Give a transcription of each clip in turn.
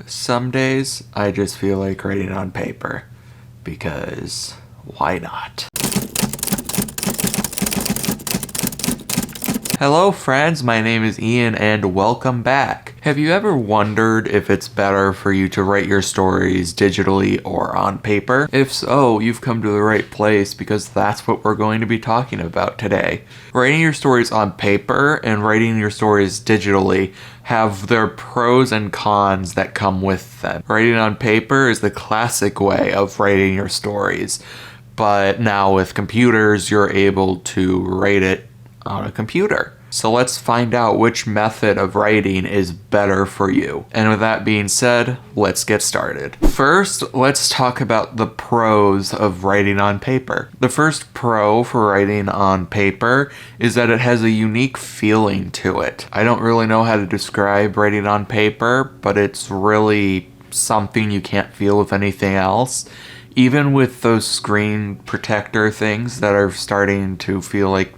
Some days I just feel like writing on paper because why not? Hello friends, my name is Ian and welcome back. Have you ever wondered if it's better for you to write your stories digitally or on paper? If so, you've come to the right place because that's what we're going to be talking about today. Writing your stories on paper and writing your stories digitally have their pros and cons that come with them. Writing on paper is the classic way of writing your stories, but now with computers, you're able to write it on a computer. So let's find out which method of writing is better for you. And with that being said, let's get started. First, let's talk about the pros of writing on paper. The first pro for writing on paper is that it has a unique feeling to it. I don't really know how to describe writing on paper, but it's really something you can't feel with anything else. Even with those screen protector things that are starting to feel like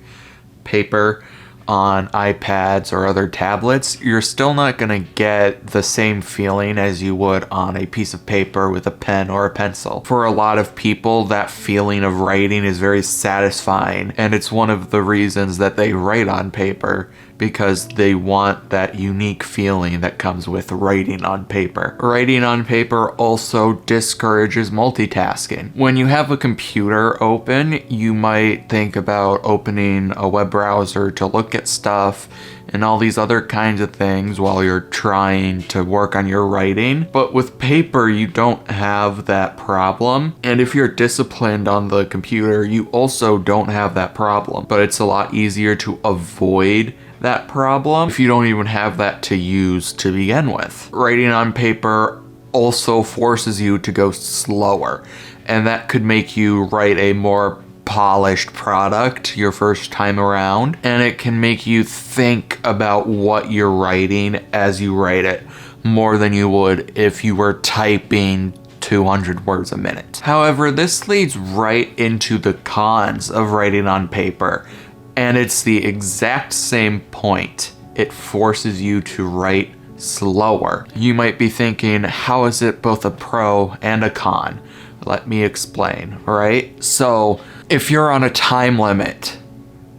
paper on iPads or other tablets, you're still not going to get the same feeling as you would on a piece of paper with a pen or a pencil. For a lot of people, that feeling of writing is very satisfying, and it's one of the reasons that they write on paper, because they want that unique feeling that comes with writing on paper. Writing on paper also discourages multitasking. When you have a computer open, you might think about opening a web browser to look at stuff and all these other kinds of things while you're trying to work on your writing. But with paper, you don't have that problem. And if you're disciplined on the computer, you also don't have that problem. But it's a lot easier to avoid that problem if you don't even have that to use to begin with. Writing on paper also forces you to go slower, and that could make you write a more polished product your first time around, and it can make you think about what you're writing as you write it more than you would if you were typing 200 words a minute. However, this leads right into the cons of writing on paper, and it's the exact same point. It forces you to write slower. You might be thinking, how is it both a pro and a con? Let me explain, right? So, if you're on a time limit,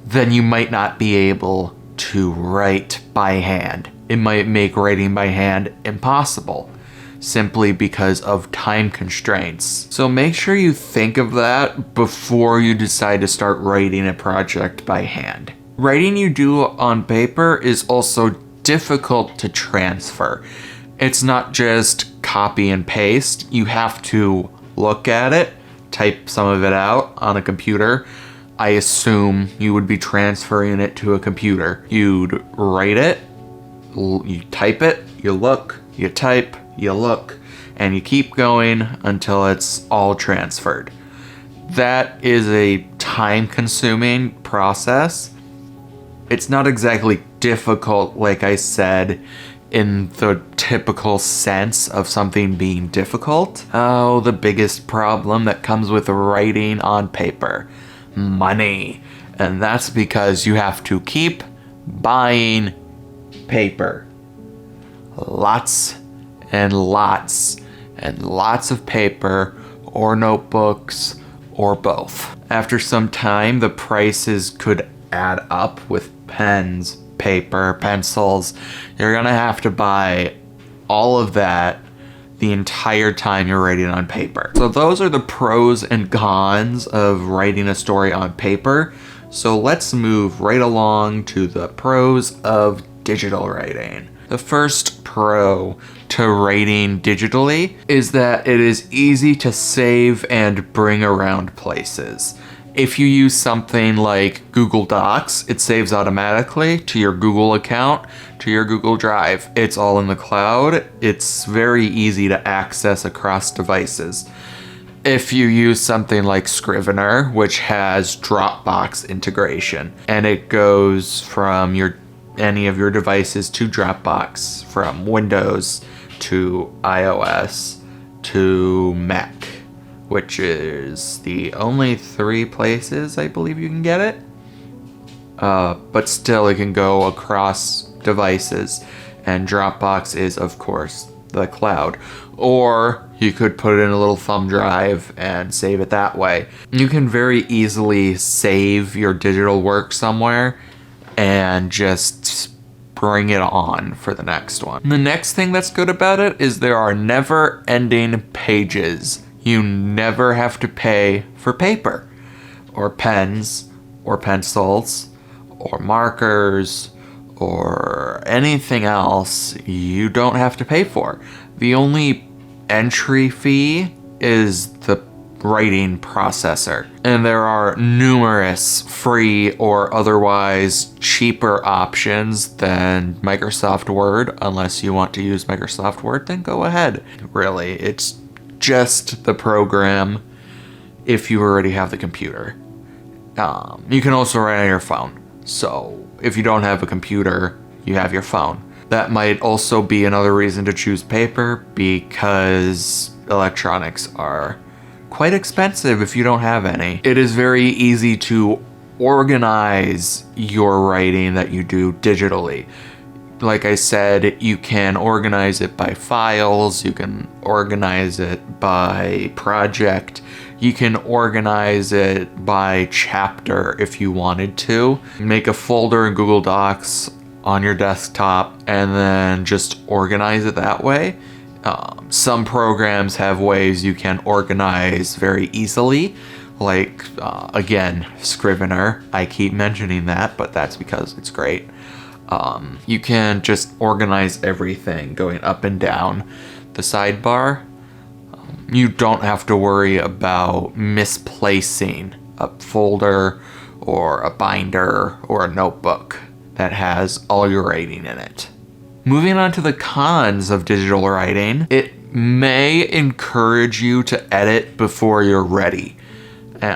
then you might not be able to write by hand. It might make writing by hand impossible, simply because of time constraints. So make sure you think of that before you decide to start writing a project by hand. Writing you do on paper is also difficult to transfer. It's not just copy and paste. You have to look at it, type some of it out on a computer. I assume you would be transferring it to a computer. You'd write it, you type it, you look, you type, you look, and you keep going until it's all transferred. That is a time-consuming process. It's not exactly difficult, like I said, in the typical sense of something being difficult. Oh, the biggest problem that comes with writing on paper: money. And that's because you have to keep buying paper. Lots and lots and lots of paper, or notebooks, or both. After some time, the prices could add up with pens, paper, pencils. You're gonna have to buy all of that the entire time you're writing on paper. So those are the pros and cons of writing a story on paper. So let's move right along to the pros of digital writing. The first pro to writing digitally is that it is easy to save and bring around places. If you use something like Google Docs, it saves automatically to your Google account, to your Google Drive. It's all in the cloud. It's very easy to access across devices. If you use something like Scrivener, which has Dropbox integration, and it goes from any of your devices to Dropbox, from Windows to iOS to Mac, which is the only 3 places I believe you can get it. But still, it can go across devices, and Dropbox is, of course, the cloud. Or you could put it in a little thumb drive and save it that way. You can very easily save your digital work somewhere and just bring it on for the next one. The next thing that's good about it is there are never-ending pages. You never have to pay for paper, or pens, or pencils, or markers, or anything else you don't have to pay for. The only entry fee is the writing processor. And there are numerous free or otherwise cheaper options than Microsoft Word. Unless you want to use Microsoft Word, then go ahead. Really, it's just the program if you already have the computer. You can also write on your phone. So if you don't have a computer, you have your phone. That might also be another reason to choose paper, because electronics are quite expensive if you don't have any. It is very easy to organize your writing that you do digitally. Like I said, you can organize it by files, you can organize it by project, you can organize it by chapter if you wanted to. Make a folder in Google Docs on your desktop and then just organize it that way. Some programs have ways you can organize very easily, like, again, Scrivener. I keep mentioning that, but that's because it's great. You can just organize everything going up and down the sidebar. You don't have to worry about misplacing a folder or a binder or a notebook that has all your writing in it. Moving on to the cons of digital writing, it may encourage you to edit before you're ready.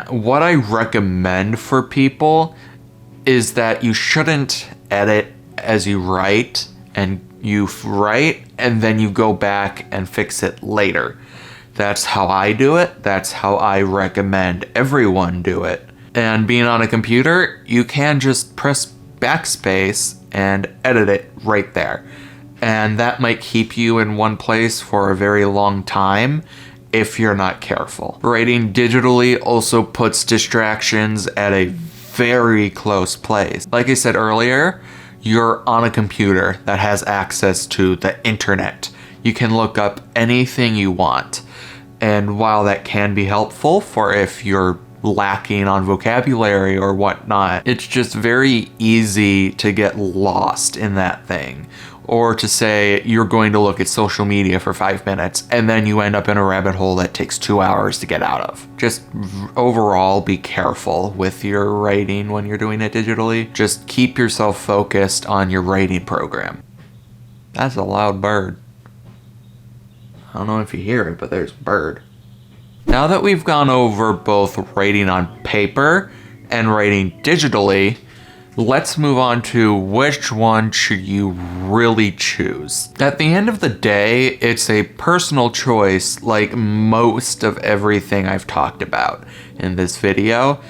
What I recommend for people is that you shouldn't edit as you write, and you write and then you go back and fix it later. That's how I do it. That's how I recommend everyone do it. And being on a computer, you can just press backspace and edit it right there. And that might keep you in one place for a very long time if you're not careful. Writing digitally also puts distractions at a very close place. Like I said earlier, you're on a computer that has access to the internet. You can look up anything you want. And while that can be helpful for if you're lacking on vocabulary or whatnot, it's just very easy to get lost in that thing. Or to say you're going to look at social media for 5 minutes and then you end up in a rabbit hole that takes 2 hours to get out of. Just overall be careful with your writing when you're doing it digitally. Just keep yourself focused on your writing program. That's a loud bird. I don't know if you hear it, but there's a bird. Now that we've gone over both writing on paper and writing digitally, let's move on to which one should you really choose. At the end of the day, it's a personal choice, like most of everything I've talked about in this video.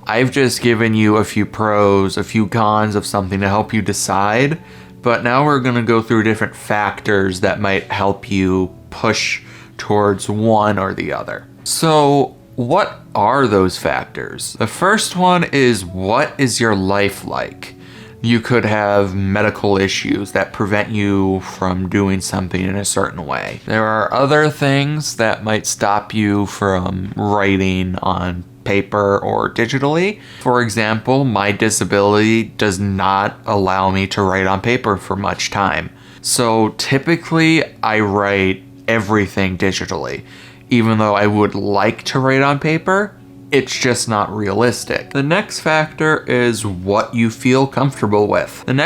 I've just given you a few pros, a few cons of something to help you decide, but now we're going to go through different factors that might help you push towards one or the other. So, what are those factors? The first one is, what is your life like? You could have medical issues that prevent you from doing something in a certain way. There are other things that might stop you from writing on paper or digitally. For example, my disability does not allow me to write on paper for much time. So typically I write everything digitally. Even though I would like to write on paper, it's just not realistic. The next factor is what you feel comfortable with. And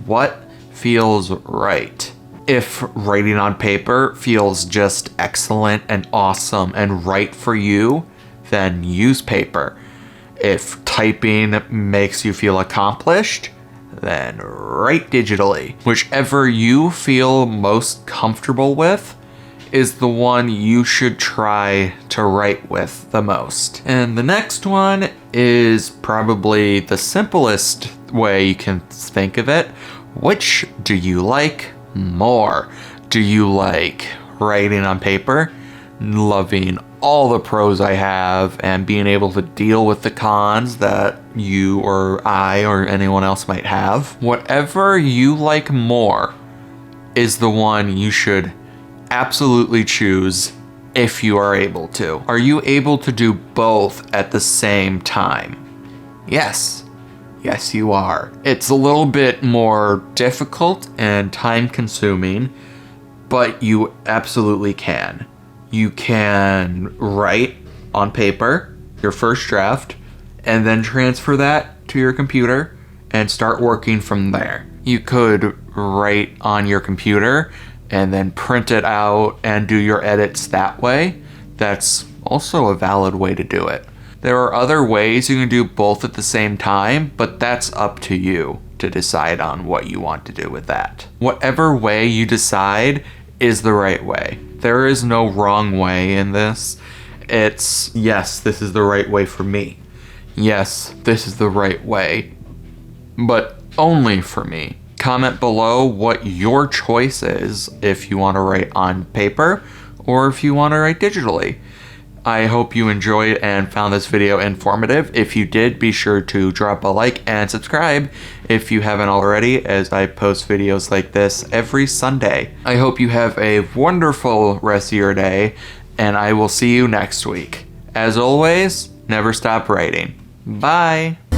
what feels right. If writing on paper feels just excellent and awesome and right for you, then use paper. If typing makes you feel accomplished, then write digitally. Whichever you feel most comfortable with is the one you should try to write with the most. And the next one is probably the simplest way you can think of it. Which do you like more? Do you like writing on paper, loving all the pros I have, and being able to deal with the cons that you or I or anyone else might have? Whatever you like more is the one you should absolutely choose if you are able to. Are you able to do both at the same time? Yes. Yes, you are. It's a little bit more difficult and time consuming, but you absolutely can. You can write on paper your first draft and then transfer that to your computer and start working from there. You could write on your computer and then print it out and do your edits that way. That's also a valid way to do it. There are other ways you can do both at the same time, but that's up to you to decide on what you want to do with that. Whatever way you decide is the right way. There is no wrong way in this. It's, yes, this is the right way for me. Yes, this is the right way, but only for me. Comment below what your choice is if you want to write on paper or if you want to write digitally. I hope you enjoyed and found this video informative. If you did, be sure to drop a like and subscribe if you haven't already, as I post videos like this every Sunday. I hope you have a wonderful rest of your day, and I will see you next week. As always, never stop writing. Bye!